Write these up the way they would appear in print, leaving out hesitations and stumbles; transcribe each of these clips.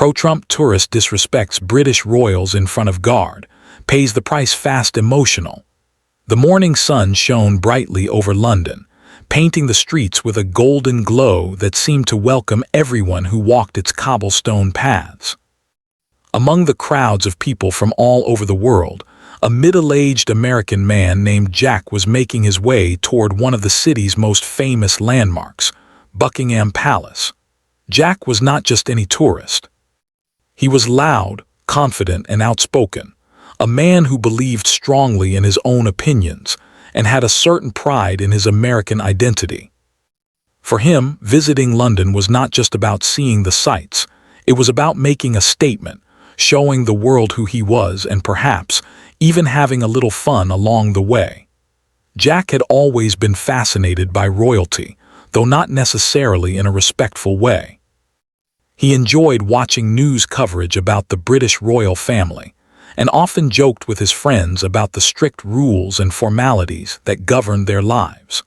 Pro-Trump tourist disrespects British royals in front of guard, pays the price fast emotional. The morning sun shone brightly over London, painting the streets with a golden glow that seemed to welcome everyone who walked its cobblestone paths. Among the crowds of people from all over the world, a middle-aged American man named Jack was making his way toward one of the city's most famous landmarks, Buckingham Palace. Jack was not just any tourist. He was loud, confident, and outspoken, a man who believed strongly in his own opinions and had a certain pride in his American identity. For him, visiting London was not just about seeing the sights. It was about making a statement, showing the world who he was, and perhaps even having a little fun along the way. Jack had always been fascinated by royalty, though not necessarily in a respectful way. He enjoyed watching news coverage about the British royal family, and often joked with his friends about the strict rules and formalities that governed their lives.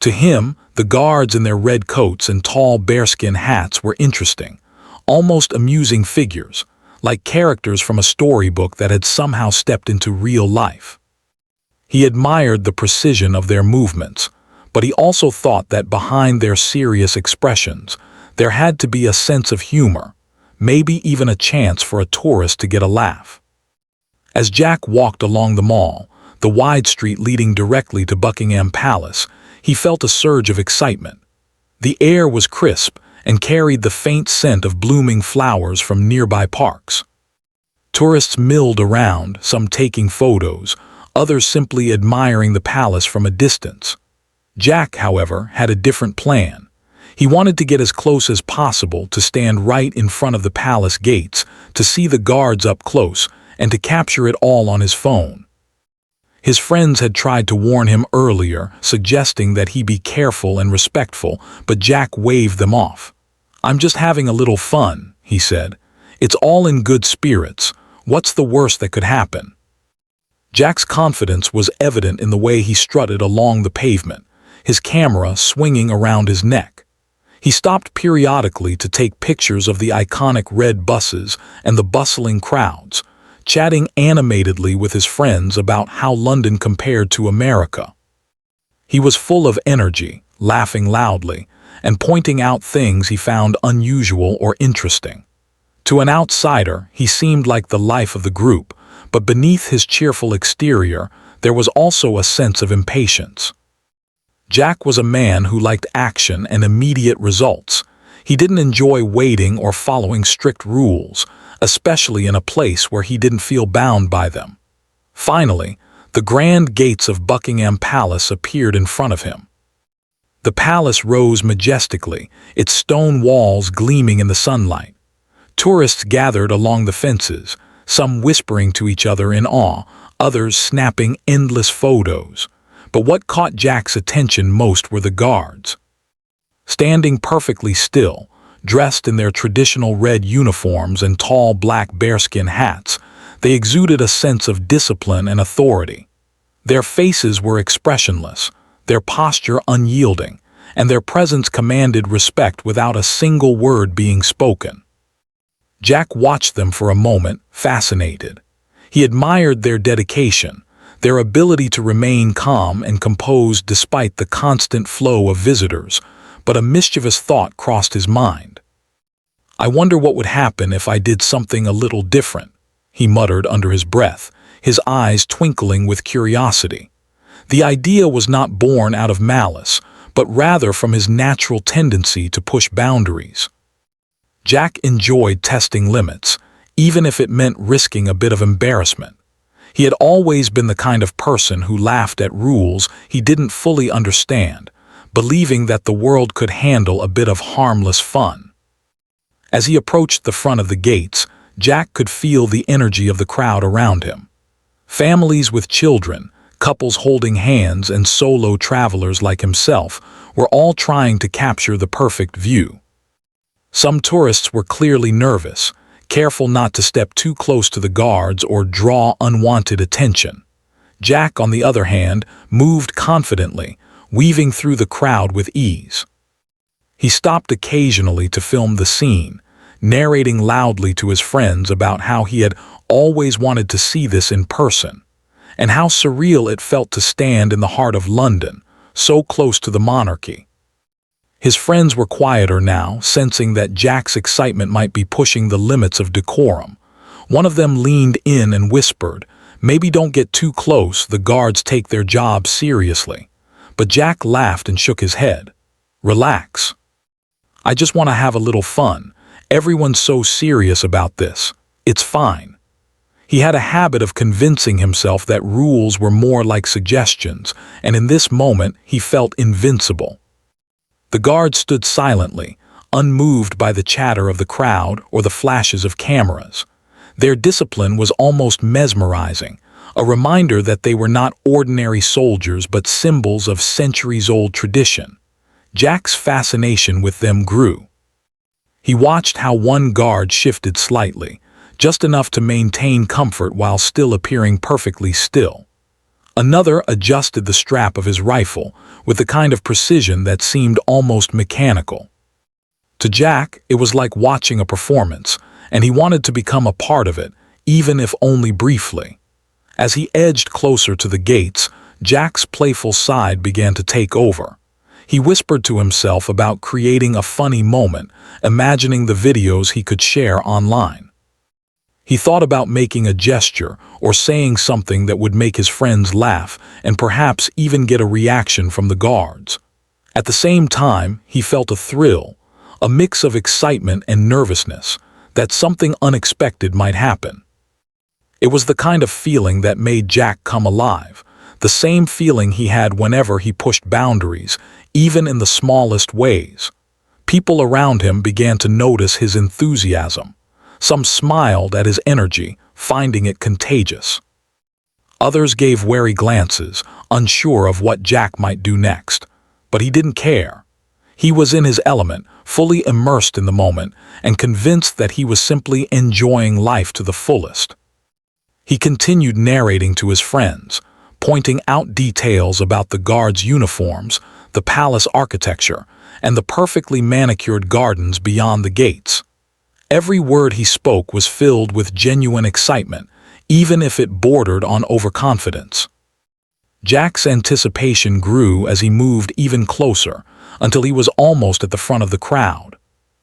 To him, the guards in their red coats and tall bearskin hats were interesting, almost amusing figures, like characters from a storybook that had somehow stepped into real life. He admired the precision of their movements, but he also thought that behind their serious expressions, there had to be a sense of humor, maybe even a chance for a tourist to get a laugh. As Jack walked along the mall, the wide street leading directly to Buckingham Palace, he felt a surge of excitement. The air was crisp and carried the faint scent of blooming flowers from nearby parks. Tourists milled around, some taking photos, others simply admiring the palace from a distance. Jack, however, had a different plan. He wanted to get as close as possible, to stand right in front of the palace gates, to see the guards up close, and to capture it all on his phone. His friends had tried to warn him earlier, suggesting that he be careful and respectful, but Jack waved them off. "I'm just having a little fun," he said. "It's all in good spirits. What's the worst that could happen?" Jack's confidence was evident in the way he strutted along the pavement, his camera swinging around his neck. He stopped periodically to take pictures of the iconic red buses and the bustling crowds, chatting animatedly with his friends about how London compared to America. He was full of energy, laughing loudly, and pointing out things he found unusual or interesting. To an outsider, he seemed like the life of the group, but beneath his cheerful exterior, there was also a sense of impatience. Jack was a man who liked action and immediate results. He didn't enjoy waiting or following strict rules, especially in a place where he didn't feel bound by them. Finally, the grand gates of Buckingham Palace appeared in front of him. The palace rose majestically, its stone walls gleaming in the sunlight. Tourists gathered along the fences, some whispering to each other in awe, others snapping endless photos. But what caught Jack's attention most were the guards. Standing perfectly still, dressed in their traditional red uniforms and tall black bearskin hats, they exuded a sense of discipline and authority. Their faces were expressionless, their posture unyielding, and their presence commanded respect without a single word being spoken. Jack watched them for a moment, fascinated. He admired their dedication, their ability to remain calm and composed despite the constant flow of visitors, but a mischievous thought crossed his mind. "I wonder what would happen if I did something a little different," he muttered under his breath, his eyes twinkling with curiosity. The idea was not born out of malice, but rather from his natural tendency to push boundaries. Jack enjoyed testing limits, even if it meant risking a bit of embarrassment. He had always been the kind of person who laughed at rules he didn't fully understand, believing that the world could handle a bit of harmless fun. As he approached the front of the gates, Jack could feel the energy of the crowd around him. Families with children, couples holding hands, and solo travelers like himself were all trying to capture the perfect view. Some tourists were clearly nervous, careful not to step too close to the guards or draw unwanted attention. Jack, on the other hand, moved confidently, weaving through the crowd with ease. He stopped occasionally to film the scene, narrating loudly to his friends about how he had always wanted to see this in person, and how surreal it felt to stand in the heart of London, so close to the monarchy. His friends were quieter now, sensing that Jack's excitement might be pushing the limits of decorum. One of them leaned in and whispered, "Maybe don't get too close, the guards take their job seriously." But Jack laughed and shook his head. "Relax. I just want to have a little fun. Everyone's so serious about this. It's fine." He had a habit of convincing himself that rules were more like suggestions, and in this moment he felt invincible. The guards stood silently, unmoved by the chatter of the crowd or the flashes of cameras. Their discipline was almost mesmerizing, a reminder that they were not ordinary soldiers but symbols of centuries-old tradition. Jack's fascination with them grew. He watched how one guard shifted slightly, just enough to maintain comfort while still appearing perfectly still. Another adjusted the strap of his rifle with the kind of precision that seemed almost mechanical. To Jack, it was like watching a performance, and he wanted to become a part of it, even if only briefly. As he edged closer to the gates, Jack's playful side began to take over. He whispered to himself about creating a funny moment, imagining the videos he could share online. He thought about making a gesture or saying something that would make his friends laugh and perhaps even get a reaction from the guards. At the same time, he felt a thrill, a mix of excitement and nervousness, that something unexpected might happen. It was the kind of feeling that made Jack come alive, the same feeling he had whenever he pushed boundaries, even in the smallest ways. People around him began to notice his enthusiasm. Some smiled at his energy, finding it contagious. Others gave wary glances, unsure of what Jack might do next. But he didn't care. He was in his element, fully immersed in the moment, and convinced that he was simply enjoying life to the fullest. He continued narrating to his friends, pointing out details about the guards' uniforms, the palace architecture, and the perfectly manicured gardens beyond the gates. Every word he spoke was filled with genuine excitement, even if it bordered on overconfidence. Jack's anticipation grew as he moved even closer, until he was almost at the front of the crowd.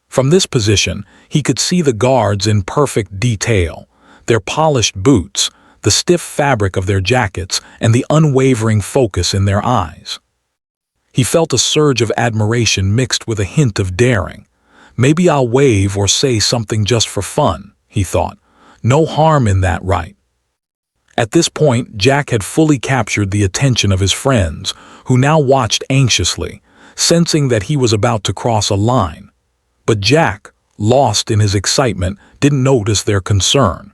From this position, he could see the guards in perfect detail, their polished boots, the stiff fabric of their jackets, and the unwavering focus in their eyes. He felt a surge of admiration mixed with a hint of daring. "Maybe I'll wave or say something just for fun," he thought. "No harm in that, right?" At this point, Jack had fully captured the attention of his friends, who now watched anxiously, sensing that he was about to cross a line. But Jack, lost in his excitement, didn't notice their concern.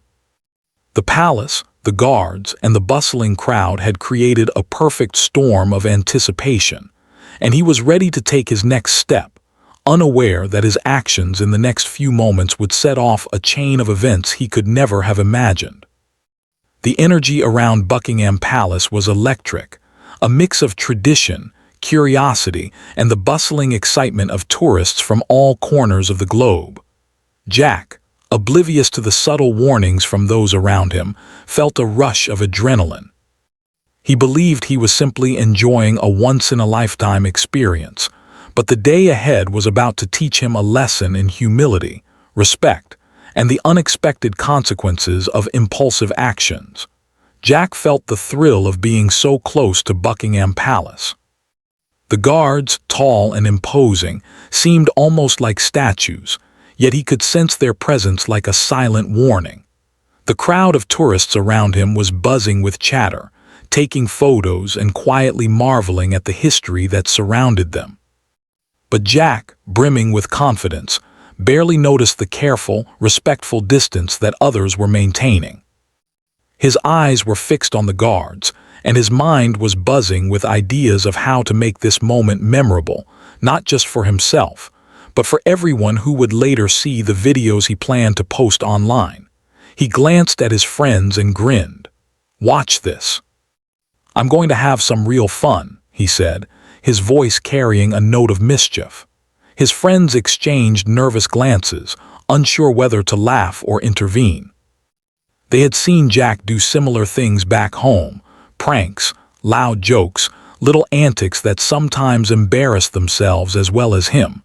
The palace, the guards, and the bustling crowd had created a perfect storm of anticipation, and he was ready to take his next step, unaware that his actions in the next few moments would set off a chain of events he could never have imagined. The energy around Buckingham Palace was electric, a mix of tradition, curiosity, and the bustling excitement of tourists from all corners of the globe. Jack, oblivious to the subtle warnings from those around him, felt a rush of adrenaline. He believed he was simply enjoying a once-in-a-lifetime experience, but the day ahead was about to teach him a lesson in humility, respect, and the unexpected consequences of impulsive actions. Jack felt the thrill of being so close to Buckingham Palace. The guards, tall and imposing, seemed almost like statues, yet he could sense their presence like a silent warning. The crowd of tourists around him was buzzing with chatter, taking photos and quietly marveling at the history that surrounded them. But Jack, brimming with confidence, barely noticed the careful, respectful distance that others were maintaining. His eyes were fixed on the guards, and his mind was buzzing with ideas of how to make this moment memorable, not just for himself, but for everyone who would later see the videos he planned to post online. He glanced at his friends and grinned. "Watch this. I'm going to have some real fun," he said, his voice carrying a note of mischief. His friends exchanged nervous glances, unsure whether to laugh or intervene. They had seen Jack do similar things back home: pranks, loud jokes, little antics that sometimes embarrassed themselves as well as him,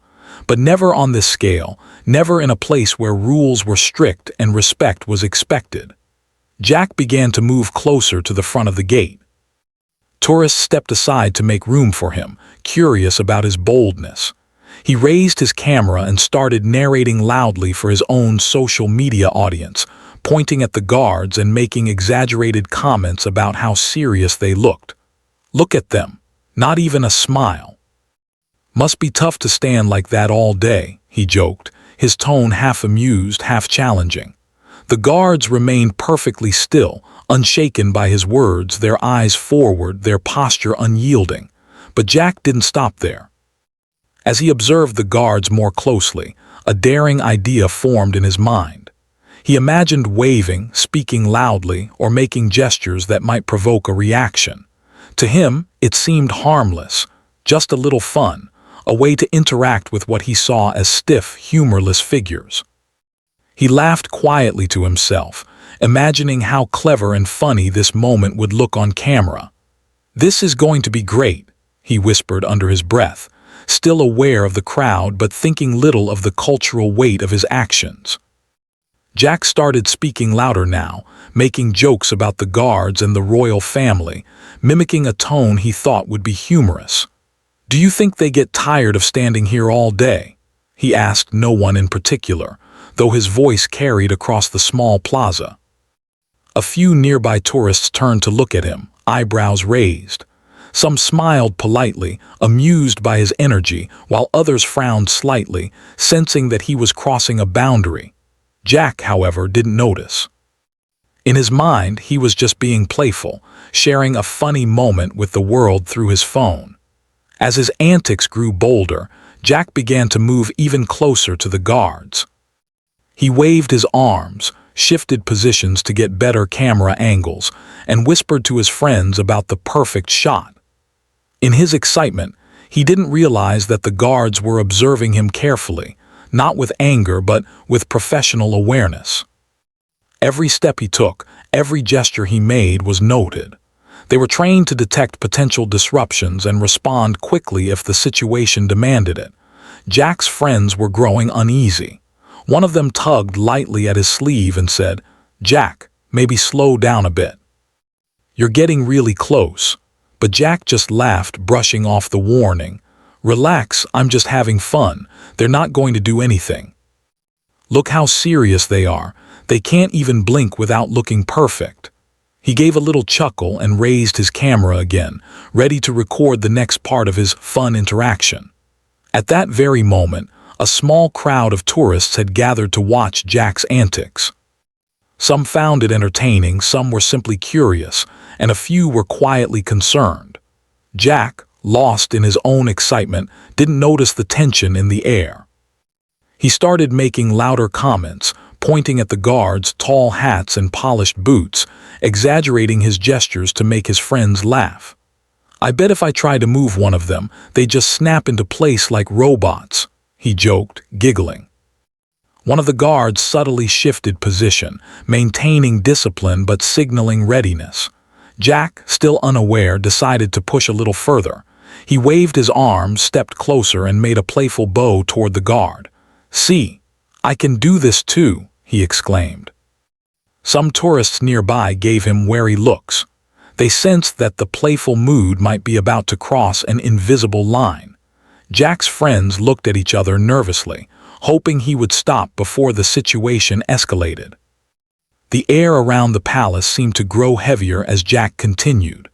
but never on this scale, never in a place where rules were strict and respect was expected. Jack began to move closer to the front of the gate. Tourists stepped aside to make room for him, curious about his boldness. He raised his camera and started narrating loudly for his own social media audience, pointing at the guards and making exaggerated comments about how serious they looked. "Look at them. Not even a smile. Must be tough to stand like that all day," he joked, his tone half amused, half challenging. The guards remained perfectly still, unshaken by his words, their eyes forward, their posture unyielding. But Jack didn't stop there. As he observed the guards more closely, a daring idea formed in his mind. He imagined waving, speaking loudly, or making gestures that might provoke a reaction. To him, it seemed harmless, just a little fun, a way to interact with what he saw as stiff, humorless figures. He laughed quietly to himself, imagining how clever and funny this moment would look on camera. "This is going to be great," he whispered under his breath, still aware of the crowd but thinking little of the cultural weight of his actions. Jack started speaking louder now, making jokes about the guards and the royal family, mimicking a tone he thought would be humorous. "Do you think they get tired of standing here all day?" he asked no one in particular, though his voice carried across the small plaza. A few nearby tourists turned to look at him, eyebrows raised. Some smiled politely, amused by his energy, while others frowned slightly, sensing that he was crossing a boundary. Jack, however, didn't notice. In his mind, he was just being playful, sharing a funny moment with the world through his phone. As his antics grew bolder, Jack began to move even closer to the guards. He waved his arms, shifted positions to get better camera angles, and whispered to his friends about the perfect shot. In his excitement, he didn't realize that the guards were observing him carefully, not with anger but with professional awareness. Every step he took, every gesture he made was noted. They were trained to detect potential disruptions and respond quickly if the situation demanded it. Jack's friends were growing uneasy. One of them tugged lightly at his sleeve and said, "Jack, maybe slow down a bit. You're getting really close." But Jack just laughed, brushing off the warning. "Relax, I'm just having fun. They're not going to do anything. Look how serious they are. They can't even blink without looking perfect." He gave a little chuckle and raised his camera again, ready to record the next part of his fun interaction. At that very moment, a small crowd of tourists had gathered to watch Jack's antics. Some found it entertaining, some were simply curious, and a few were quietly concerned. Jack, lost in his own excitement, didn't notice the tension in the air. He started making louder comments, pointing at the guards' tall hats and polished boots, exaggerating his gestures to make his friends laugh. "I bet if I try to move one of them, they just snap into place like robots," he joked, giggling. One of the guards subtly shifted position, maintaining discipline but signaling readiness. Jack, still unaware, decided to push a little further. He waved his arms, stepped closer, and made a playful bow toward the guard. "See, I can do this too," he exclaimed. Some tourists nearby gave him wary looks. They sensed that the playful mood might be about to cross an invisible line. Jack's friends looked at each other nervously, hoping he would stop before the situation escalated. The air around the palace seemed to grow heavier as Jack continued.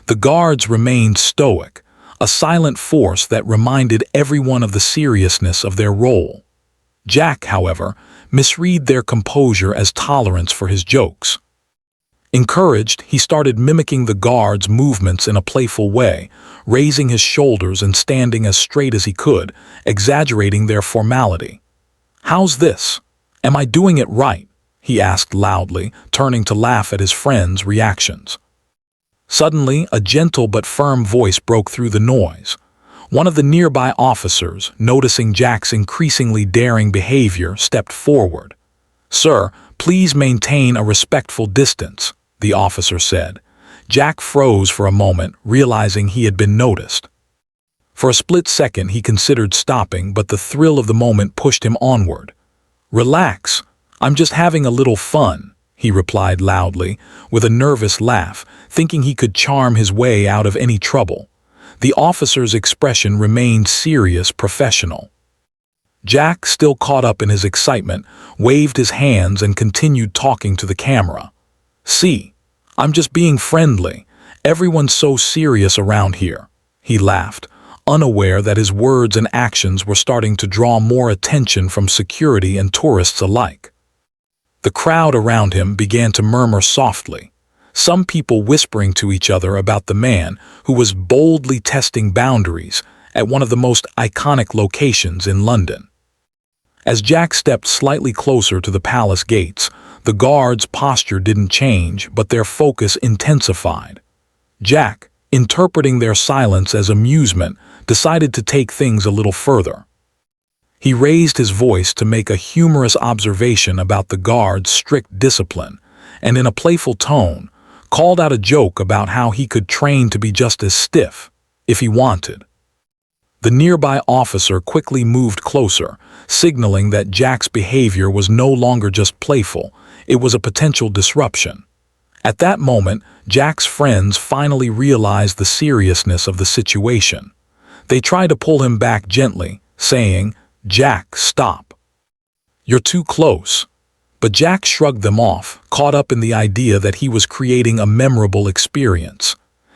The guards remained stoic, a silent force that reminded everyone of the seriousness of their role. Jack, however, misread their composure as tolerance for his jokes. Encouraged, he started mimicking the guards' movements in a playful way, raising his shoulders and standing as straight as he could, exaggerating their formality. "How's this? Am I doing it right?" he asked loudly, turning to laugh at his friends' reactions. Suddenly, a gentle but firm voice broke through the noise. One of the nearby officers, noticing Jack's increasingly daring behavior, stepped forward. "Sir, please maintain a respectful distance," the officer said. Jack froze for a moment, realizing he had been noticed. For a split second he considered stopping, but the thrill of the moment pushed him onward. "Relax, I'm just having a little fun," he replied loudly, with a nervous laugh, thinking he could charm his way out of any trouble. The officer's expression remained serious, professional. Jack, still caught up in his excitement, waved his hands and continued talking to the camera. "See, I'm just being friendly. Everyone's so serious around here," he laughed, unaware that his words and actions were starting to draw more attention from security and tourists alike. The crowd around him began to murmur softly, some people whispering to each other about the man who was boldly testing boundaries at one of the most iconic locations in London. As Jack stepped slightly closer to the palace gates, the guards' posture didn't change, but their focus intensified. Jack, interpreting their silence as amusement, decided to take things a little further. He raised his voice to make a humorous observation about the guards' strict discipline, and in a playful tone, called out a joke about how he could train to be just as stiff, if he wanted. The nearby officer quickly moved closer, signaling that Jack's behavior was no longer just playful, it was a potential disruption. At that moment, Jack's friends finally realized the seriousness of the situation. They tried to pull him back gently, saying, "Jack, stop. You're too close." But Jack shrugged them off, caught up in the idea that he was creating a memorable experience.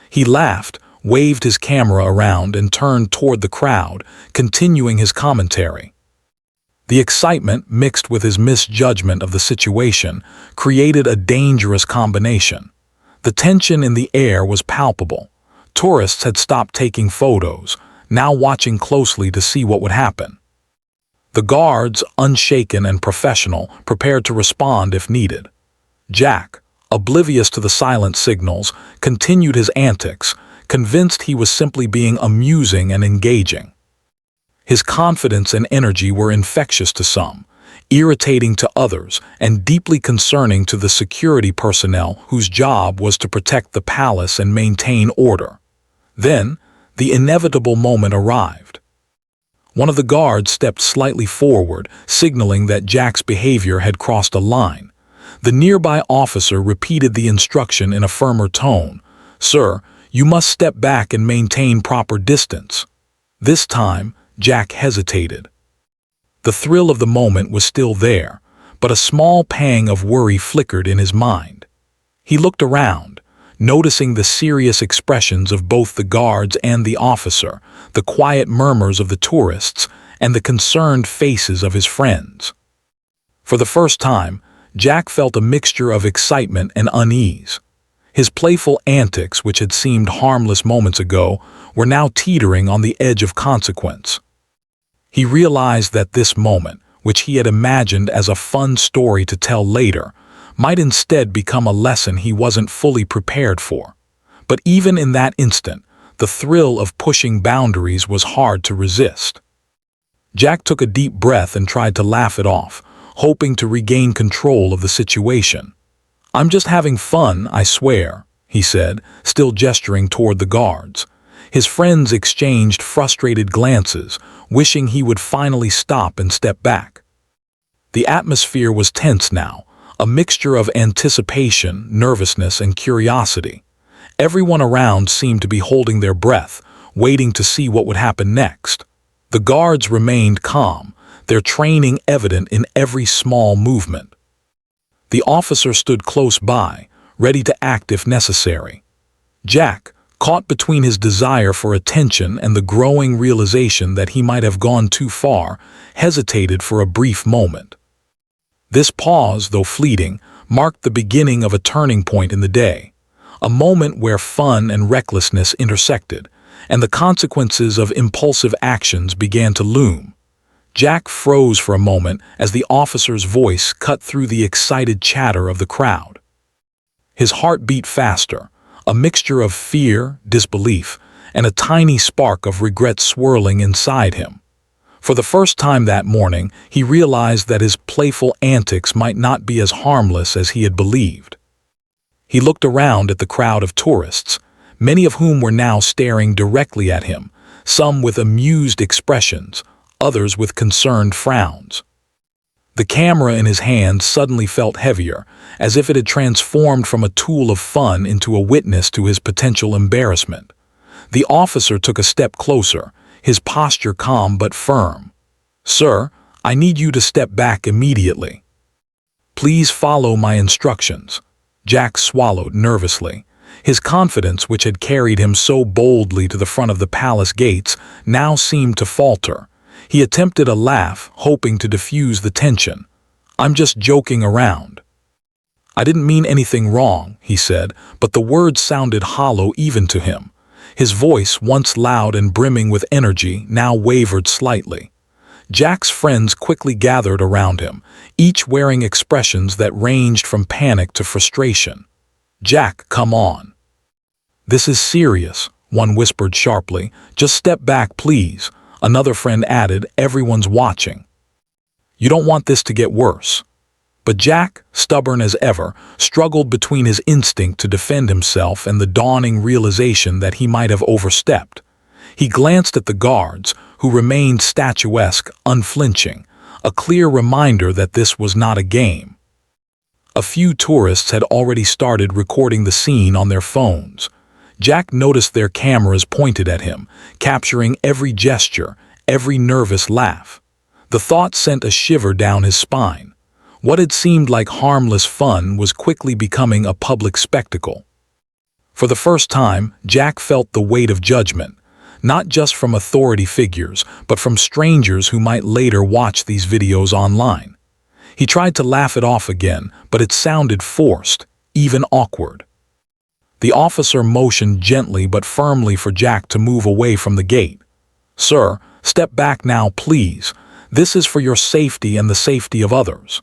He laughed, waved his camera around and turned toward the crowd, continuing his commentary. The excitement, mixed with his misjudgment of the situation, created a dangerous combination. The tension in the air was palpable. Tourists had stopped taking photos, now watching closely to see what would happen. The guards, unshaken and professional, prepared to respond if needed. Jack, oblivious to the silent signals, continued his antics, convinced he was simply being amusing and engaging. His confidence and energy were infectious to some, irritating to others, and deeply concerning to the security personnel whose job was to protect the palace and maintain order. Then, the inevitable moment arrived. One of the guards stepped slightly forward, signaling that Jack's behavior had crossed a line. The nearby officer repeated the instruction in a firmer tone, "Sir, you must step back and maintain proper distance." This time, Jack hesitated. The thrill of the moment was still there, but a small pang of worry flickered in his mind. He looked around, noticing the serious expressions of both the guards and the officer, the quiet murmurs of the tourists, and the concerned faces of his friends. For the first time, Jack felt a mixture of excitement and unease. His playful antics, which had seemed harmless moments ago, were now teetering on the edge of consequence. He realized that this moment, which he had imagined as a fun story to tell later, might instead become a lesson he wasn't fully prepared for. But even in that instant, the thrill of pushing boundaries was hard to resist. Jack took a deep breath and tried to laugh it off, hoping to regain control of the situation. "I'm just having fun, I swear," he said, still gesturing toward the guards. His friends exchanged frustrated glances, wishing he would finally stop and step back. The atmosphere was tense now, a mixture of anticipation, nervousness, and curiosity. Everyone around seemed to be holding their breath, waiting to see what would happen next. The guards remained calm, their training evident in every small movement. The officer stood close by, ready to act if necessary. Jack, caught between his desire for attention and the growing realization that he might have gone too far, hesitated for a brief moment. This pause, though fleeting, marked the beginning of a turning point in the day, a moment where fun and recklessness intersected, and the consequences of impulsive actions began to loom. Jack froze for a moment as the officer's voice cut through the excited chatter of the crowd. His heart beat faster, a mixture of fear, disbelief, and a tiny spark of regret swirling inside him. For the first time that morning, he realized that his playful antics might not be as harmless as he had believed. He looked around at the crowd of tourists, many of whom were now staring directly at him, some with amused expressions, others with concerned frowns. The camera in his hand suddenly felt heavier, as if it had transformed from a tool of fun into a witness to his potential embarrassment. The officer took a step closer, his posture calm but firm. "Sir, I need you to step back immediately. Please follow my instructions." Jack swallowed nervously. His confidence, which had carried him so boldly to the front of the palace gates, now seemed to falter. He attempted a laugh, hoping to diffuse the tension. "I'm just joking around." "I didn't mean anything wrong," he said, but the words sounded hollow even to him. His voice, once loud and brimming with energy, now wavered slightly. Jack's friends quickly gathered around him, each wearing expressions that ranged from panic to frustration. "Jack, come on." "This is serious," one whispered sharply. "Just step back, please." Another friend added, "Everyone's watching." "You don't want this to get worse." But Jack, stubborn as ever, struggled between his instinct to defend himself and the dawning realization that he might have overstepped. He glanced at the guards, who remained statuesque, unflinching, a clear reminder that this was not a game. A few tourists had already started recording the scene on their phones. Jack noticed their cameras pointed at him, capturing every gesture, every nervous laugh. The thought sent a shiver down his spine. What had seemed like harmless fun was quickly becoming a public spectacle. For the first time, Jack felt the weight of judgment, not just from authority figures, but from strangers who might later watch these videos online. He tried to laugh it off again, but it sounded forced, even awkward. The officer motioned gently but firmly for Jack to move away from the gate. "Sir, step back now, please. This is for your safety and the safety of others."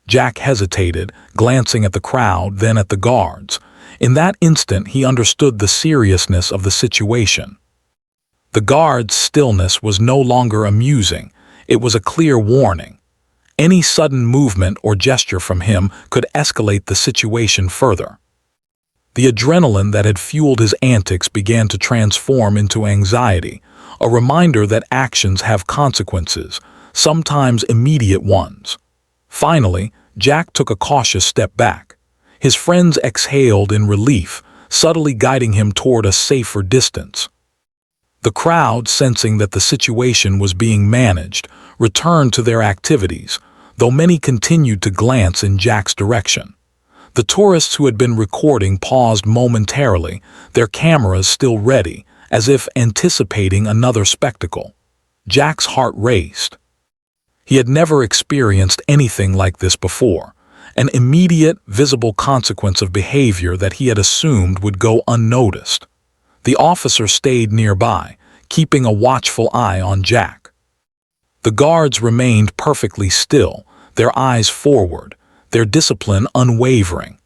Jack hesitated, glancing at the crowd, then at the guards. In that instant, he understood the seriousness of the situation. The guard's stillness was no longer amusing. It was a clear warning. Any sudden movement or gesture from him could escalate the situation further. The adrenaline that had fueled his antics began to transform into anxiety, a reminder that actions have consequences, sometimes immediate ones. Finally, Jack took a cautious step back. His friends exhaled in relief, subtly guiding him toward a safer distance. The crowd, sensing that the situation was being managed, returned to their activities, though many continued to glance in Jack's direction. The tourists who had been recording paused momentarily, their cameras still ready, as if anticipating another spectacle. Jack's heart raced. He had never experienced anything like this before, an immediate, visible consequence of behavior that he had assumed would go unnoticed. The officer stayed nearby, keeping a watchful eye on Jack. The guards remained perfectly still, their eyes forward, their discipline unwavering.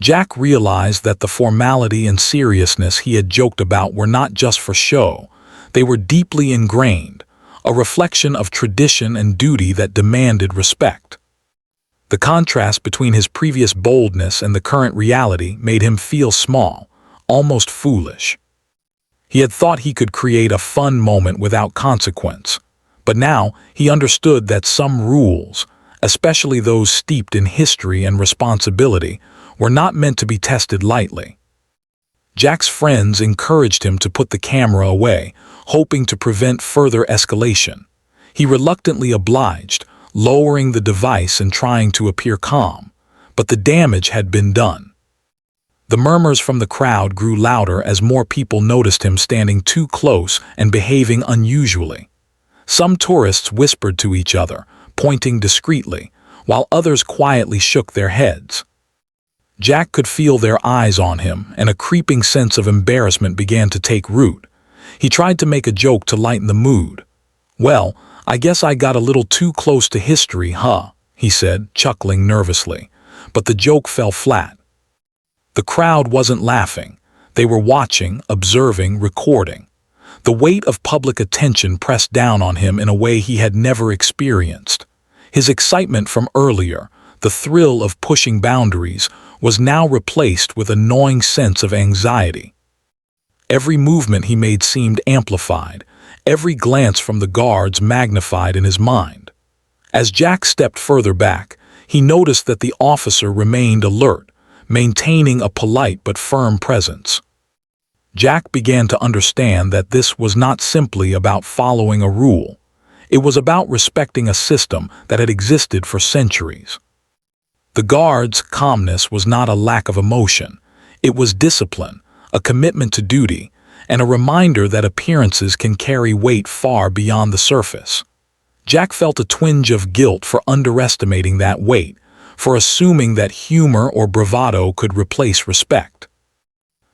Jack realized that the formality and seriousness he had joked about were not just for show, they were deeply ingrained, a reflection of tradition and duty that demanded respect. The contrast between his previous boldness and the current reality made him feel small, almost foolish. He had thought he could create a fun moment without consequence, but now he understood that some rules, especially those steeped in history and responsibility, were not meant to be tested lightly. Jack's friends encouraged him to put the camera away, hoping to prevent further escalation. He reluctantly obliged, lowering the device and trying to appear calm, but the damage had been done. The murmurs from the crowd grew louder as more people noticed him standing too close and behaving unusually. Some tourists whispered to each other, pointing discreetly, while others quietly shook their heads. Jack could feel their eyes on him, and a creeping sense of embarrassment began to take root. He tried to make a joke to lighten the mood. "Well, I guess I got a little too close to history, huh?" he said, chuckling nervously. But the joke fell flat. The crowd wasn't laughing. They were watching, observing, recording. The weight of public attention pressed down on him in a way he had never experienced. His excitement from earlier, the thrill of pushing boundaries, was now replaced with a gnawing sense of anxiety. Every movement he made seemed amplified, every glance from the guards magnified in his mind. As Jack stepped further back, he noticed that the officer remained alert, maintaining a polite but firm presence. Jack began to understand that this was not simply about following a rule. It was about respecting a system that had existed for centuries. The guard's calmness was not a lack of emotion. It was discipline, a commitment to duty, and a reminder that appearances can carry weight far beyond the surface. Jack felt a twinge of guilt for underestimating that weight, for assuming that humor or bravado could replace respect.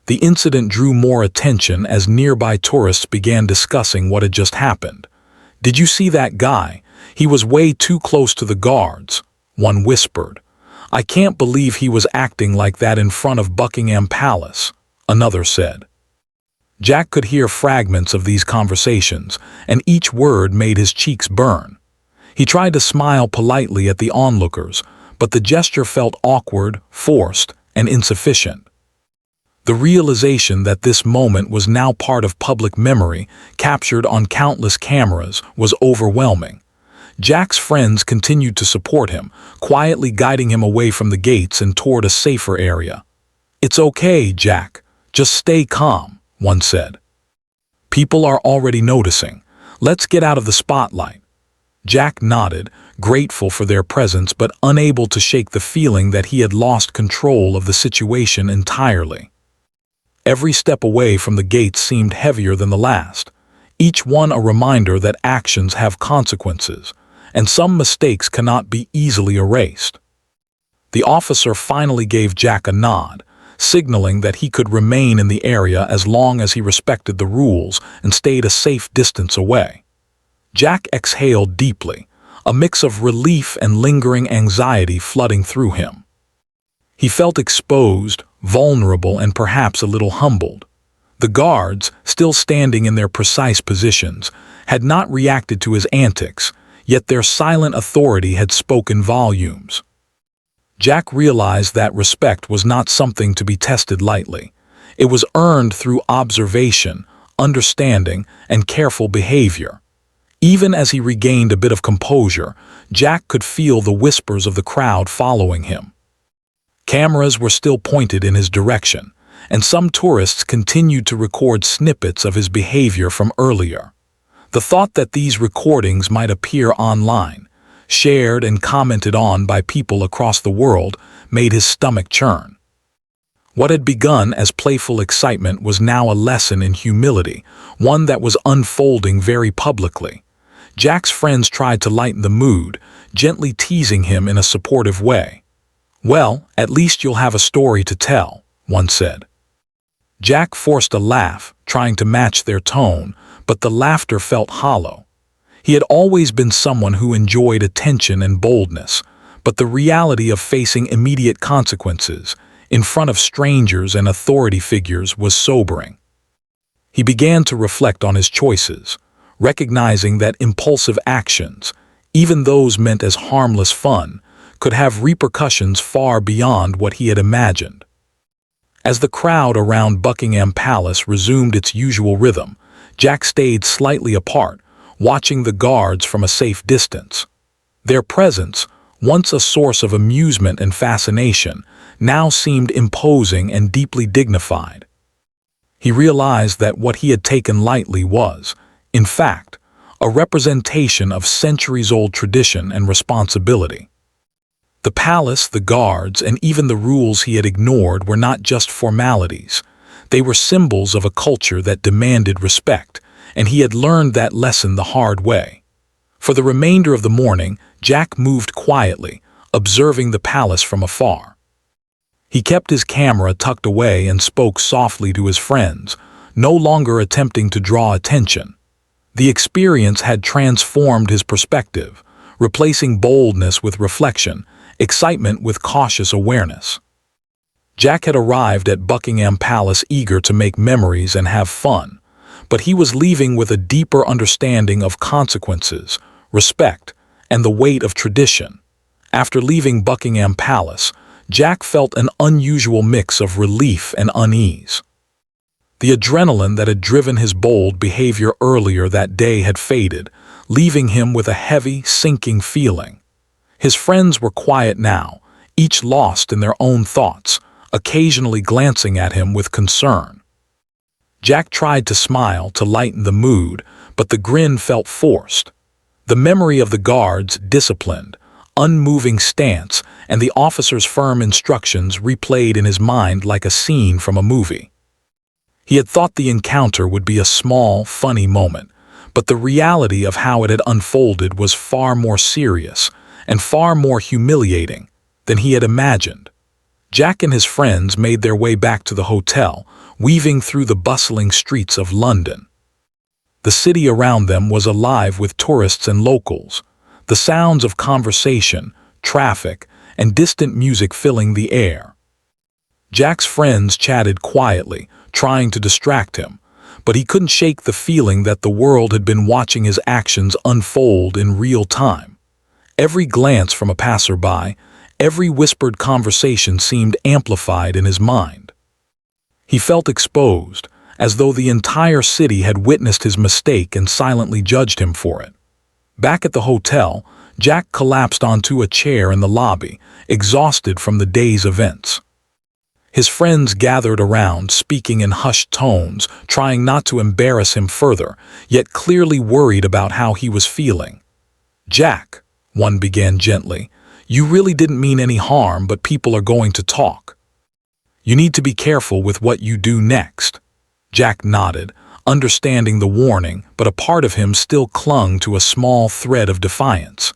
The incident drew more attention as nearby tourists began discussing what had just happened. "Did you see that guy? He was way too close to the guards," one whispered. "I can't believe he was acting like that in front of Buckingham Palace," another said. Jack could hear fragments of these conversations, and each word made his cheeks burn. He tried to smile politely at the onlookers, but the gesture felt awkward, forced, and insufficient. The realization that this moment was now part of public memory, captured on countless cameras, was overwhelming. Jack's friends continued to support him, quietly guiding him away from the gates and toward a safer area. "It's okay, Jack. Just stay calm," one said. "People are already noticing. Let's get out of the spotlight." Jack nodded, grateful for their presence but unable to shake the feeling that he had lost control of the situation entirely. Every step away from the gates seemed heavier than the last, each one a reminder that actions have consequences, and some mistakes cannot be easily erased. The officer finally gave Jack a nod, signaling that he could remain in the area as long as he respected the rules and stayed a safe distance away. Jack exhaled deeply, a mix of relief and lingering anxiety flooding through him. He felt exposed, vulnerable, and perhaps a little humbled. The guards, still standing in their precise positions, had not reacted to his antics, yet their silent authority had spoken volumes. Jack realized that respect was not something to be tested lightly. It was earned through observation, understanding, and careful behavior. Even as he regained a bit of composure, Jack could feel the whispers of the crowd following him. Cameras were still pointed in his direction, and some tourists continued to record snippets of his behavior from earlier. The thought that these recordings might appear online, shared and commented on by people across the world, made his stomach churn. What had begun as playful excitement was now a lesson in humility, one that was unfolding very publicly. Jack's friends tried to lighten the mood, gently teasing him in a supportive way. "Well, at least you'll have a story to tell," one said. Jack forced a laugh, trying to match their tone, but the laughter felt hollow. He had always been someone who enjoyed attention and boldness, but the reality of facing immediate consequences, in front of strangers and authority figures, was sobering. He began to reflect on his choices, recognizing that impulsive actions, even those meant as harmless fun, could have repercussions far beyond what he had imagined. As the crowd around Buckingham Palace resumed its usual rhythm, Jack stayed slightly apart, watching the guards from a safe distance. Their presence, once a source of amusement and fascination, now seemed imposing and deeply dignified. He realized that what he had taken lightly was, in fact, a representation of centuries-old tradition and responsibility. The palace, the guards, and even the rules he had ignored were not just formalities. They were symbols of a culture that demanded respect, and he had learned that lesson the hard way. For the remainder of the morning, Jack moved quietly, observing the palace from afar. He kept his camera tucked away and spoke softly to his friends, no longer attempting to draw attention. The experience had transformed his perspective, replacing boldness with reflection, excitement with cautious awareness. Jack had arrived at Buckingham Palace eager to make memories and have fun, but he was leaving with a deeper understanding of consequences, respect, and the weight of tradition. After leaving Buckingham Palace, Jack felt an unusual mix of relief and unease. The adrenaline that had driven his bold behavior earlier that day had faded, leaving him with a heavy, sinking feeling. His friends were quiet now, each lost in their own thoughts, occasionally glancing at him with concern. Jack tried to smile to lighten the mood, but the grin felt forced. The memory of the guard's disciplined, unmoving stance and the officer's firm instructions replayed in his mind like a scene from a movie. He had thought the encounter would be a small, funny moment, but the reality of how it had unfolded was far more serious and far more humiliating than he had imagined. Jack and his friends made their way back to the hotel, weaving through the bustling streets of London. The city around them was alive with tourists and locals, the sounds of conversation, traffic, and distant music filling the air. Jack's friends chatted quietly, trying to distract him, but he couldn't shake the feeling that the world had been watching his actions unfold in real time. Every glance from a passerby, every whispered conversation seemed amplified in his mind. He felt exposed, as though the entire city had witnessed his mistake and silently judged him for it. Back at the hotel, Jack collapsed onto a chair in the lobby, exhausted from the day's events. His friends gathered around, speaking in hushed tones, trying not to embarrass him further, yet clearly worried about how he was feeling. "Jack," one began gently, "you really didn't mean any harm, but people are going to talk. You need to be careful with what you do next." Jack nodded, understanding the warning, but a part of him still clung to a small thread of defiance.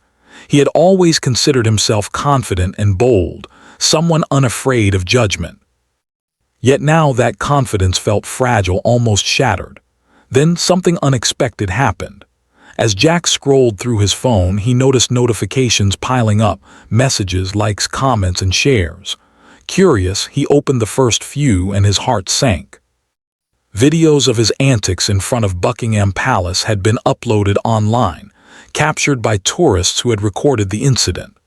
He had always considered himself confident and bold, someone unafraid of judgment. Yet now that confidence felt fragile, almost shattered. Then something unexpected happened. As Jack scrolled through his phone, he noticed notifications piling up, messages, likes, comments, and shares. Curious, he opened the first few and his heart sank. Videos of his antics in front of Buckingham Palace had been uploaded online, captured by tourists who had recorded the incident.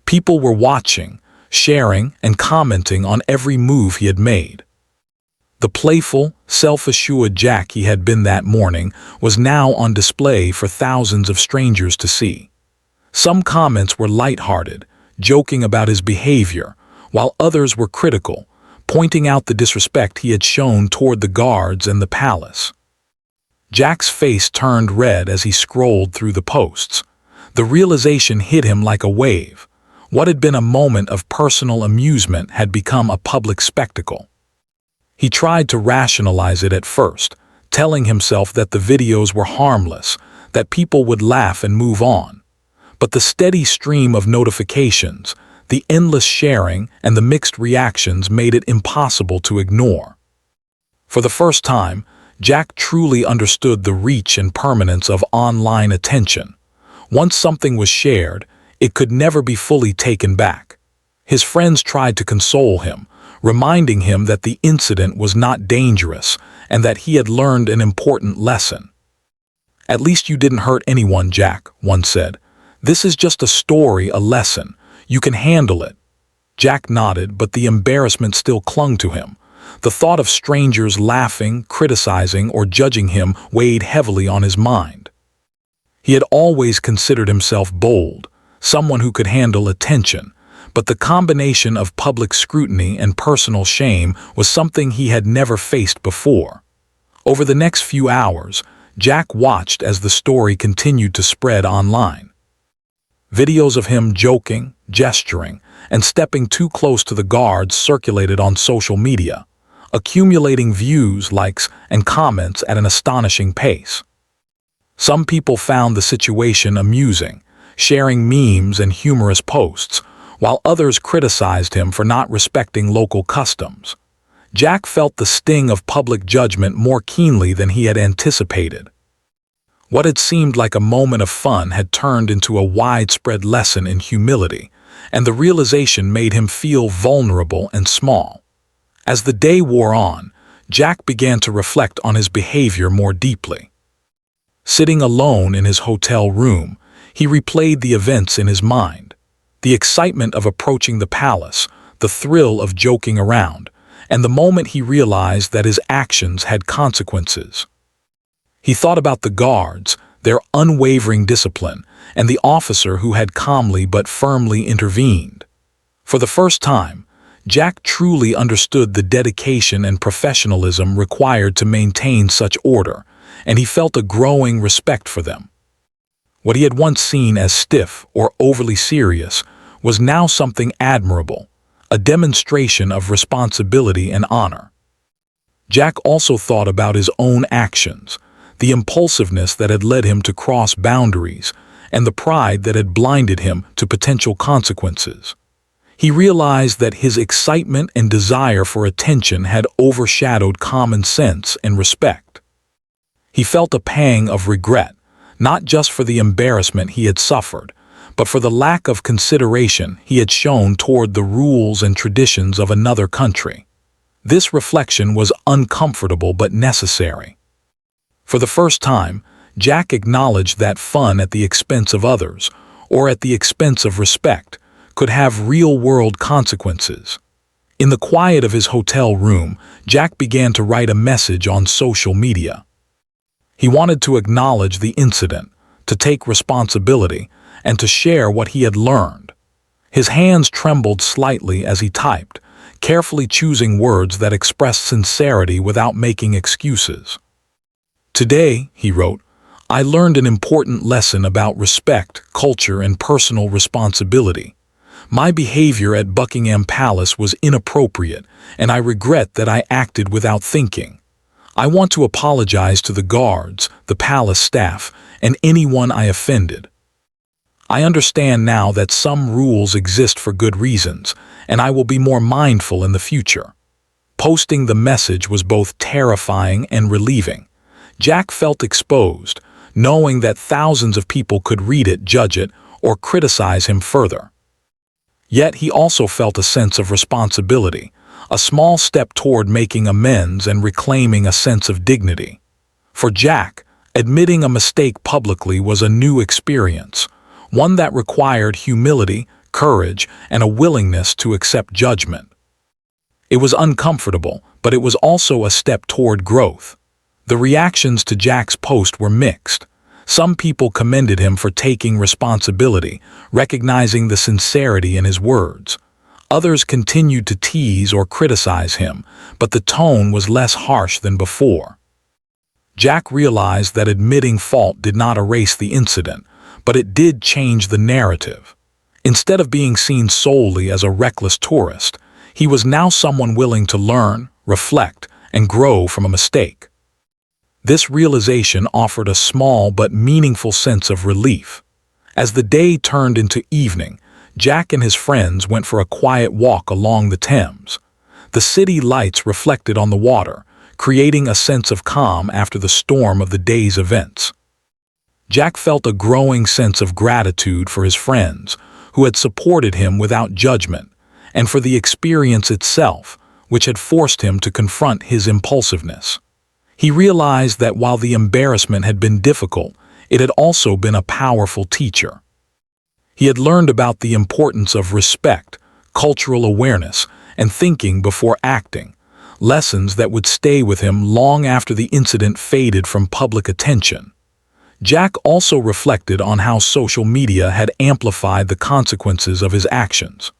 People were watching, sharing, and commenting on every move he had made. The playful, self-assured Jack he had been that morning was now on display for thousands of strangers to see. Some comments were lighthearted, joking about his behavior, while others were critical, pointing out the disrespect he had shown toward the guards and the palace. Jack's face turned red as he scrolled through the posts. The realization hit him like a wave. What had been a moment of personal amusement had become a public spectacle. He tried to rationalize it at first, telling himself that the videos were harmless, that people would laugh and move on. But the steady stream of notifications, the endless sharing, and the mixed reactions made it impossible to ignore. For the first time, Jack truly understood the reach and permanence of online attention. Once something was shared, it could never be fully taken back. His friends tried to console him, reminding him that the incident was not dangerous and that he had learned an important lesson. "At least you didn't hurt anyone, Jack," one said. "This is just a story, a lesson. You can handle it." Jack nodded, but the embarrassment still clung to him. The thought of strangers laughing, criticizing, or judging him weighed heavily on his mind. He had always considered himself bold, someone who could handle attention, but the combination of public scrutiny and personal shame was something he had never faced before. Over the next few hours, Jack watched as the story continued to spread online. Videos of him joking, gesturing, and stepping too close to the guards circulated on social media, accumulating views, likes, and comments at an astonishing pace. Some people found the situation amusing, sharing memes and humorous posts, while others criticized him for not respecting local customs. Jack felt the sting of public judgment more keenly than he had anticipated. What had seemed like a moment of fun had turned into a widespread lesson in humility, and the realization made him feel vulnerable and small. As the day wore on, Jack began to reflect on his behavior more deeply. Sitting alone in his hotel room, he replayed the events in his mind. The excitement of approaching the palace, the thrill of joking around, and the moment he realized that his actions had consequences. He thought about the guards, their unwavering discipline, and the officer who had calmly but firmly intervened. For the first time, Jack truly understood the dedication and professionalism required to maintain such order, and he felt a growing respect for them. What he had once seen as stiff or overly serious was now something admirable, a demonstration of responsibility and honor. Jack also thought about his own actions, the impulsiveness that had led him to cross boundaries, and the pride that had blinded him to potential consequences. He realized that his excitement and desire for attention had overshadowed common sense and respect. He felt a pang of regret, not just for the embarrassment he had suffered, but for the lack of consideration he had shown toward the rules and traditions of another country. This reflection was uncomfortable but necessary. For the first time, Jack acknowledged that fun at the expense of others, or at the expense of respect, could have real-world consequences. In the quiet of his hotel room, Jack began to write a message on social media. He wanted to acknowledge the incident, to take responsibility, and to share what he had learned. His hands trembled slightly as he typed, carefully choosing words that expressed sincerity without making excuses. "Today," he wrote, "I learned an important lesson about respect, culture, and personal responsibility. My behavior at Buckingham Palace was inappropriate, and I regret that I acted without thinking. I want to apologize to the guards, the palace staff, and anyone I offended. I understand now that some rules exist for good reasons, and I will be more mindful in the future." Posting the message was both terrifying and relieving. Jack felt exposed, knowing that thousands of people could read it, judge it, or criticize him further. Yet he also felt a sense of responsibility, a small step toward making amends and reclaiming a sense of dignity. For Jack, admitting a mistake publicly was a new experience, one that required humility, courage, and a willingness to accept judgment. It was uncomfortable, but it was also a step toward growth. The reactions to Jack's post were mixed. Some people commended him for taking responsibility, recognizing the sincerity in his words. Others continued to tease or criticize him, but the tone was less harsh than before. Jack realized that admitting fault did not erase the incident, but it did change the narrative. Instead of being seen solely as a reckless tourist, he was now someone willing to learn, reflect, and grow from a mistake. This realization offered a small but meaningful sense of relief. As the day turned into evening, Jack and his friends went for a quiet walk along the Thames. The city lights reflected on the water, creating a sense of calm after the storm of the day's events. Jack felt a growing sense of gratitude for his friends, who had supported him without judgment, and for the experience itself, which had forced him to confront his impulsiveness. He realized that while the embarrassment had been difficult, it had also been a powerful teacher. He had learned about the importance of respect, cultural awareness, and thinking before acting, lessons that would stay with him long after the incident faded from public attention. Jack also reflected on how social media had amplified the consequences of his actions.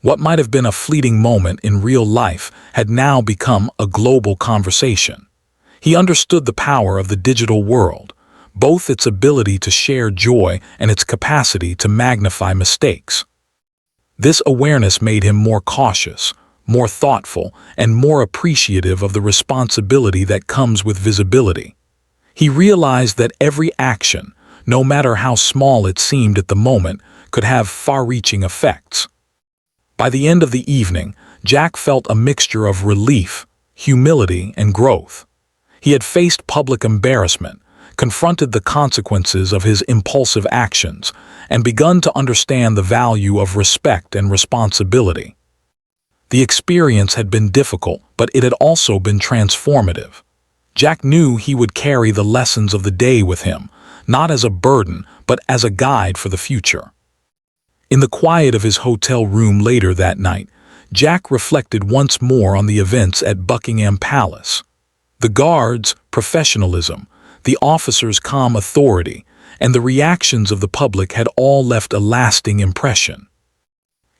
What might have been a fleeting moment in real life had now become a global conversation. He understood the power of the digital world, both its ability to share joy and its capacity to magnify mistakes. This awareness made him more cautious, more thoughtful, and more appreciative of the responsibility that comes with visibility. He realized that every action, no matter how small it seemed at the moment, could have far-reaching effects. By the end of the evening, Jack felt a mixture of relief, humility, and growth. He had faced public embarrassment, confronted the consequences of his impulsive actions, and begun to understand the value of respect and responsibility. The experience had been difficult, but it had also been transformative. Jack knew he would carry the lessons of the day with him, not as a burden, but as a guide for the future. In the quiet of his hotel room later that night, Jack reflected once more on the events at Buckingham Palace. The guards' professionalism, the officers' calm authority, and the reactions of the public had all left a lasting impression.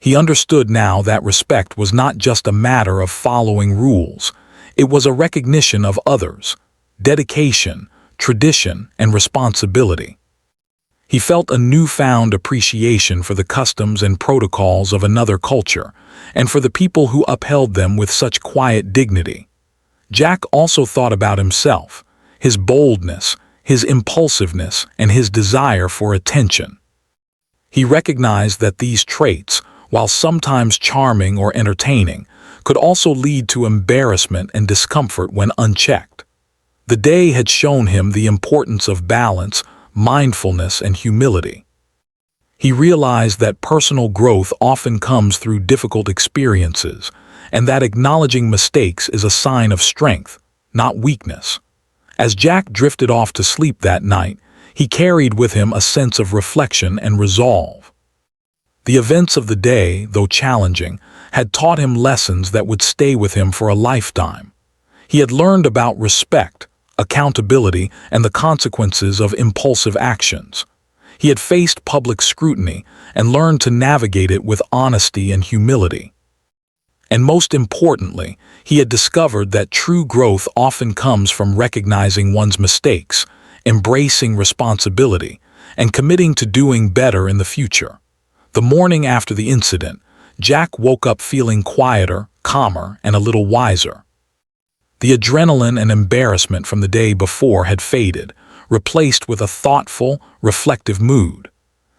He understood now that respect was not just a matter of following rules. It was a recognition of others, dedication, tradition, and responsibility. He felt a newfound appreciation for the customs and protocols of another culture, and for the people who upheld them with such quiet dignity. Jack also thought about himself, his boldness, his impulsiveness, and his desire for attention. He recognized that these traits, while sometimes charming or entertaining, could also lead to embarrassment and discomfort when unchecked. The day had shown him the importance of balance, mindfulness, and humility. He realized that personal growth often comes through difficult experiences, and that acknowledging mistakes is a sign of strength, not weakness. As Jack drifted off to sleep that night, he carried with him a sense of reflection and resolve. The events of the day, though challenging, had taught him lessons that would stay with him for a lifetime. He had learned about respect, accountability, and the consequences of impulsive actions. He had faced public scrutiny and learned to navigate it with honesty and humility. And most importantly, he had discovered that true growth often comes from recognizing one's mistakes, embracing responsibility, and committing to doing better in the future. The morning after the incident, Jack woke up feeling quieter, calmer, and a little wiser. The adrenaline and embarrassment from the day before had faded, replaced with a thoughtful, reflective mood.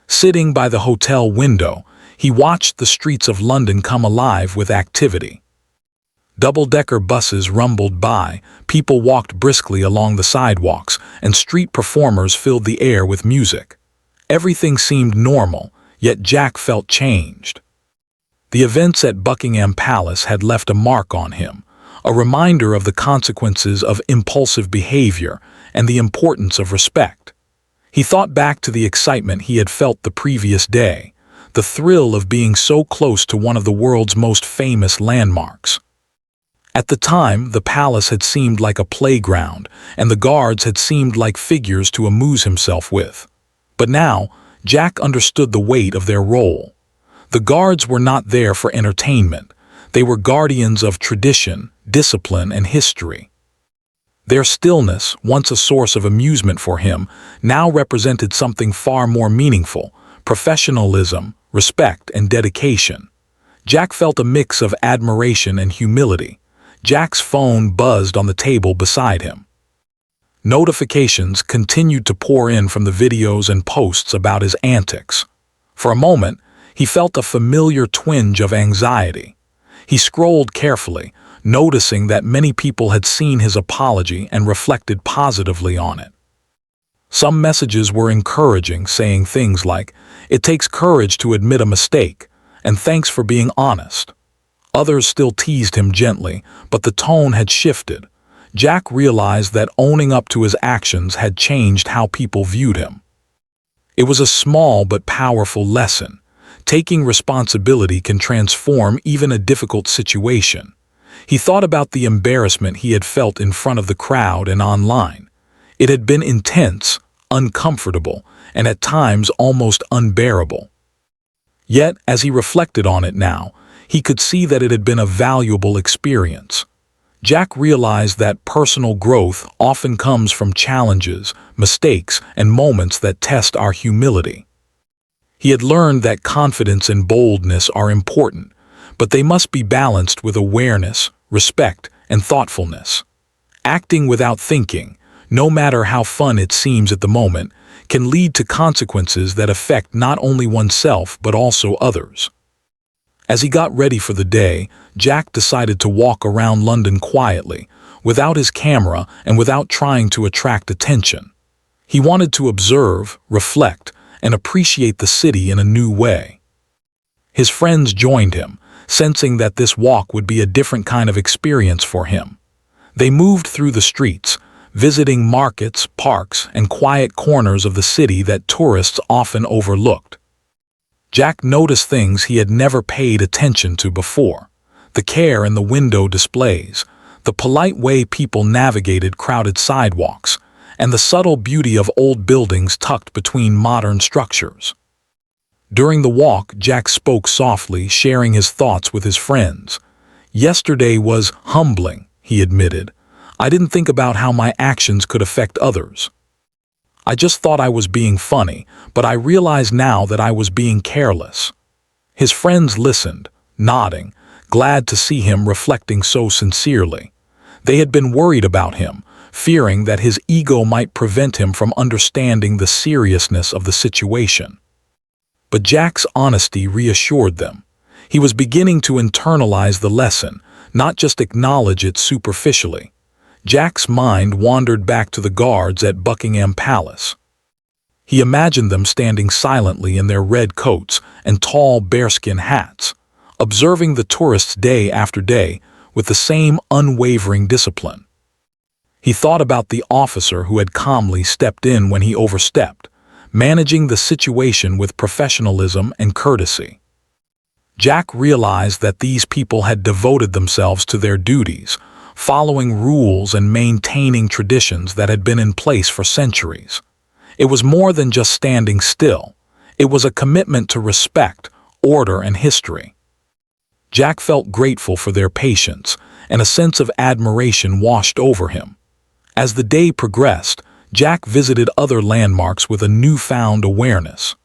Sitting by the hotel window, he watched the streets of London come alive with activity. Double-decker buses rumbled by, people walked briskly along the sidewalks, and street performers filled the air with music. Everything seemed normal, yet Jack felt changed. The events at Buckingham Palace had left a mark on him, a reminder of the consequences of impulsive behavior and the importance of respect. He thought back to the excitement he had felt the previous day, the thrill of being so close to one of the world's most famous landmarks. At the time, the palace had seemed like a playground, and the guards had seemed like figures to amuse himself with. But now, Jack understood the weight of their role. The guards were not there for entertainment. They were guardians of tradition, discipline, and history. Their stillness, once a source of amusement for him, now represented something far more meaningful: professionalism, respect, and dedication. Jack felt a mix of admiration and humility. Jack's phone buzzed on the table beside him. Notifications continued to pour in from the videos and posts about his antics. For a moment, he felt a familiar twinge of anxiety. He scrolled carefully, noticing that many people had seen his apology and reflected positively on it. Some messages were encouraging, saying things like, "It takes courage to admit a mistake," and "Thanks for being honest." Others still teased him gently, but the tone had shifted. Jack realized that owning up to his actions had changed how people viewed him. It was a small but powerful lesson. Taking responsibility can transform even a difficult situation. He thought about the embarrassment he had felt in front of the crowd and online. It had been intense, uncomfortable, and at times almost unbearable. Yet, as he reflected on it now, he could see that it had been a valuable experience. Jack realized that personal growth often comes from challenges, mistakes, and moments that test our humility. He had learned that confidence and boldness are important, but they must be balanced with awareness, respect, and thoughtfulness. Acting without thinking, no matter how fun it seems at the moment, can lead to consequences that affect not only oneself but also others. As he got ready for the day, Jack decided to walk around London quietly, without his camera and without trying to attract attention. He wanted to observe, reflect, and appreciate the city in a new way. His friends joined him, sensing that this walk would be a different kind of experience for him. They moved through the streets, visiting markets, parks, and quiet corners of the city that tourists often overlooked. Jack noticed things he had never paid attention to before: the care in the window displays, the polite way people navigated crowded sidewalks, and the subtle beauty of old buildings tucked between modern structures. During the walk, Jack spoke softly, sharing his thoughts with his friends. "Yesterday was humbling," he admitted. "I didn't think about how my actions could affect others. I just thought I was being funny, but I realize now that I was being careless." His friends listened, nodding, glad to see him reflecting so sincerely. They had been worried about him, fearing that his ego might prevent him from understanding the seriousness of the situation. But Jack's honesty reassured them. He was beginning to internalize the lesson, not just acknowledge it superficially. Jack's mind wandered back to the guards at Buckingham Palace. He imagined them standing silently in their red coats and tall bearskin hats, observing the tourists day after day with the same unwavering discipline. He thought about the officer who had calmly stepped in when he overstepped, managing the situation with professionalism and courtesy. Jack realized that these people had devoted themselves to their duties, following rules and maintaining traditions that had been in place for centuries. It was more than just standing still. It was a commitment to respect, order, and history. Jack felt grateful for their patience, and a sense of admiration washed over him. As the day progressed, Jack visited other landmarks with a newfound awareness.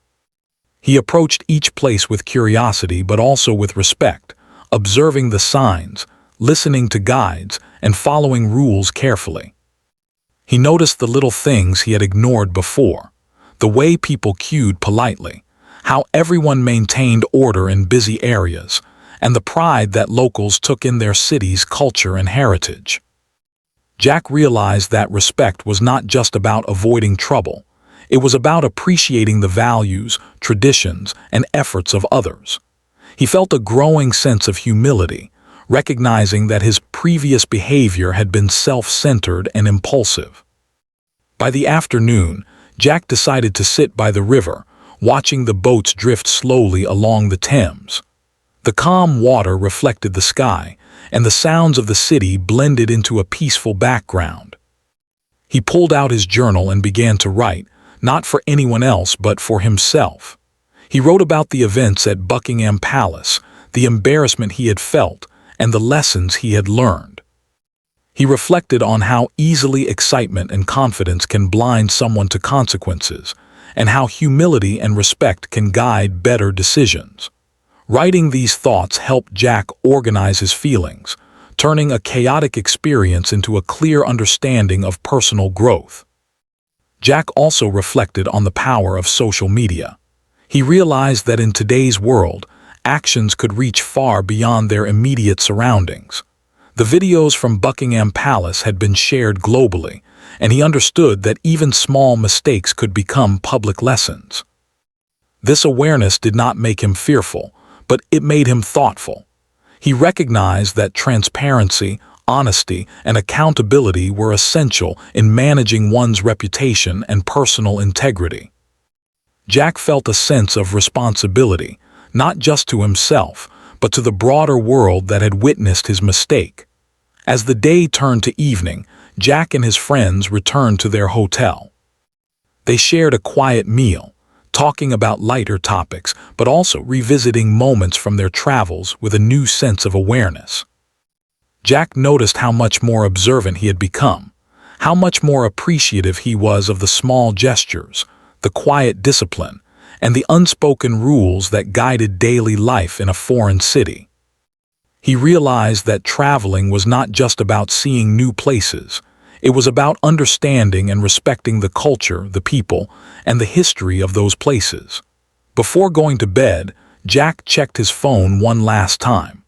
He approached each place with curiosity but also with respect, observing the signs, listening to guides, and following rules carefully. He noticed the little things he had ignored before: the way people queued politely, how everyone maintained order in busy areas, and the pride that locals took in their city's culture and heritage. Jack realized that respect was not just about avoiding trouble. It was about appreciating the values, traditions, and efforts of others. He felt a growing sense of humility, recognizing that his previous behavior had been self-centered and impulsive. By the afternoon, Jack decided to sit by the river, watching the boats drift slowly along the Thames. The calm water reflected the sky, and the sounds of the city blended into a peaceful background. He pulled out his journal and began to write, not for anyone else but for himself. He wrote about the events at Buckingham Palace, the embarrassment he had felt, and the lessons he had learned. He reflected on how easily excitement and confidence can blind someone to consequences, and how humility and respect can guide better decisions. Writing these thoughts helped Jack organize his feelings, turning a chaotic experience into a clear understanding of personal growth. Jack also reflected on the power of social media. He realized that in today's world, actions could reach far beyond their immediate surroundings. The videos from Buckingham Palace had been shared globally, and he understood that even small mistakes could become public lessons. This awareness did not make him fearful, but it made him thoughtful. He recognized that transparency, honesty, and accountability were essential in managing one's reputation and personal integrity. Jack felt a sense of responsibility, not just to himself, but to the broader world that had witnessed his mistake. As the day turned to evening, Jack and his friends returned to their hotel. They shared a quiet meal, talking about lighter topics, but also revisiting moments from their travels with a new sense of awareness. Jack noticed how much more observant he had become, how much more appreciative he was of the small gestures, the quiet discipline, and the unspoken rules that guided daily life in a foreign city. He realized that traveling was not just about seeing new places. It was about understanding and respecting the culture, the people, and the history of those places. Before going to bed, Jack checked his phone one last time.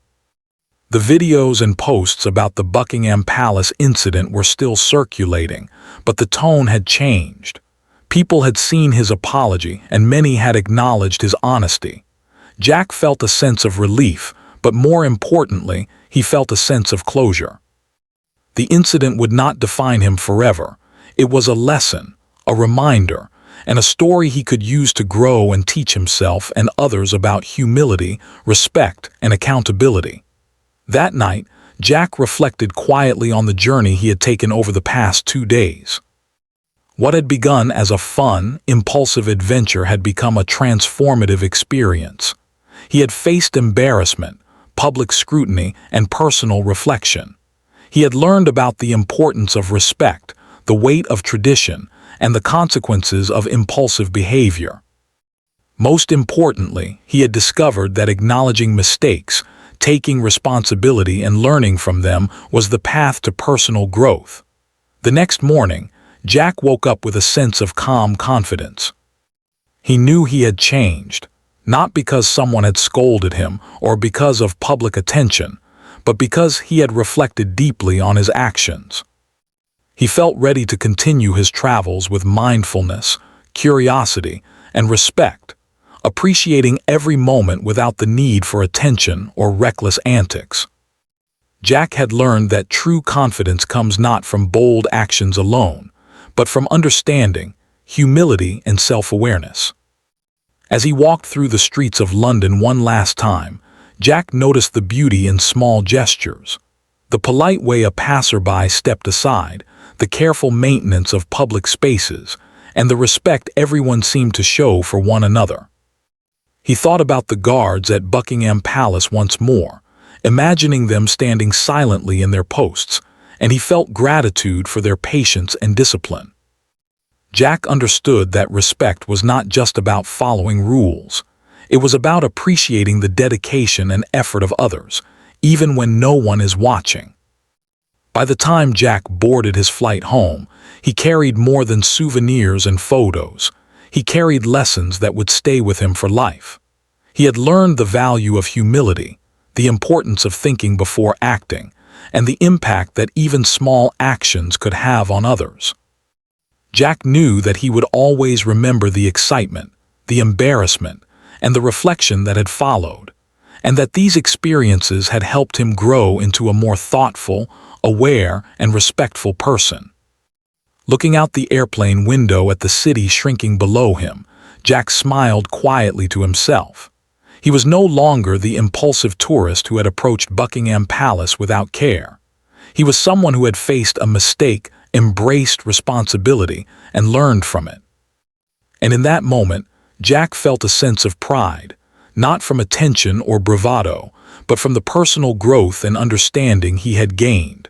The videos and posts about the Buckingham Palace incident were still circulating, but the tone had changed. People had seen his apology, and many had acknowledged his honesty. Jack felt a sense of relief, but more importantly, he felt a sense of closure. The incident would not define him forever. It was a lesson, a reminder, and a story he could use to grow and teach himself and others about humility, respect, and accountability. That night, Jack reflected quietly on the journey he had taken over the past 2 days. What had begun as a fun, impulsive adventure had become a transformative experience. He had faced embarrassment, public scrutiny, and personal reflection. He had learned about the importance of respect, the weight of tradition, and the consequences of impulsive behavior. Most importantly, he had discovered that acknowledging mistakes, taking responsibility, and learning from them was the path to personal growth. The next morning, Jack woke up with a sense of calm confidence. He knew he had changed, not because someone had scolded him or because of public attention, but because he had reflected deeply on his actions. He felt ready to continue his travels with mindfulness, curiosity, and respect, appreciating every moment without the need for attention or reckless antics. Jack had learned that true confidence comes not from bold actions alone, but from understanding, humility, and self-awareness. As he walked through the streets of London one last time, Jack noticed the beauty in small gestures. The polite way a passerby stepped aside, the careful maintenance of public spaces, and the respect everyone seemed to show for one another. He thought about the guards at Buckingham Palace once more, imagining them standing silently in their posts, and he felt gratitude for their patience and discipline. Jack understood that respect was not just about following rules. It was about appreciating the dedication and effort of others, even when no one is watching. By the time Jack boarded his flight home, he carried more than souvenirs and photos. He carried lessons that would stay with him for life. He had learned the value of humility, the importance of thinking before acting, and the impact that even small actions could have on others. Jack knew that he would always remember the excitement, the embarrassment, and the reflection that had followed, and that these experiences had helped him grow into a more thoughtful, aware, and respectful person. Looking out the airplane window at the city shrinking below him, Jack smiled quietly to himself. He was no longer the impulsive tourist who had approached Buckingham Palace without care. He was someone who had faced a mistake, embraced responsibility, and learned from it. And in that moment, Jack felt a sense of pride, not from attention or bravado, but from the personal growth and understanding he had gained.